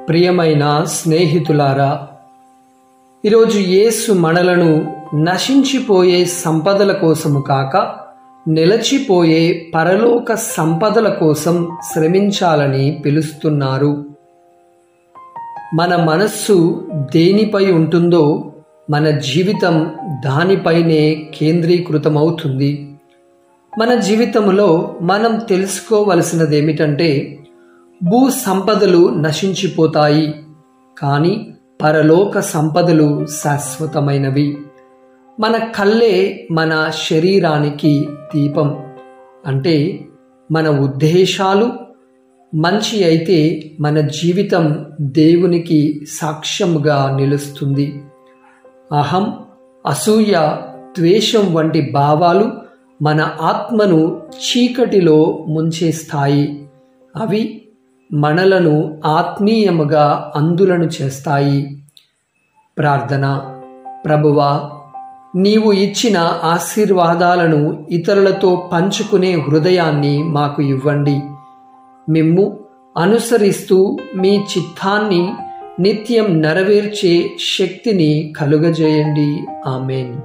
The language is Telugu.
ప్రియమైన స్నేహితులారా, ఈరోజు యేసు మనలను నశించిపోయే సంపదల కోసము కాక నిలచిపోయే పరలోక సంపదల కోసం శ్రమించాలని పిలుస్తున్నారు. మన మనస్సు దేనిపై ఉంటుందో మన జీవితం దానిపైనే కేంద్రీకృతమవుతుంది. మన జీవితంలో మనం తెలుసుకోవలసినదేమిటంటే, భూ సంపదలు నశించిపోతాయి, కానీ పరలోక సంపదలు శాశ్వతమైనవి. మన కళ్ళే మన శరీరానికి దీపం. అంటే మన ఉద్దేశాలు మంచి అయితే మన జీవితం దేవునికి సాక్ష్యముగా నిలుస్తుంది. అహం, అసూయ, ద్వేషం వంటి భావాలు మన ఆత్మను చీకటిలో ముంచేస్తాయి. అవి మనలను ఆత్మీయముగా అందులను చేస్తాయి. ప్రార్థన. ప్రభువా, నీవు ఇచ్చిన ఆశీర్వాదాలను ఇతరులతో పంచుకునే హృదయాన్ని మాకు ఇవ్వండి. మిమ్ము అనుసరిస్తూ మీ చిత్తాన్ని నిత్యం నెరవేర్చే శక్తిని కలుగజేయండి. ఆమేన్.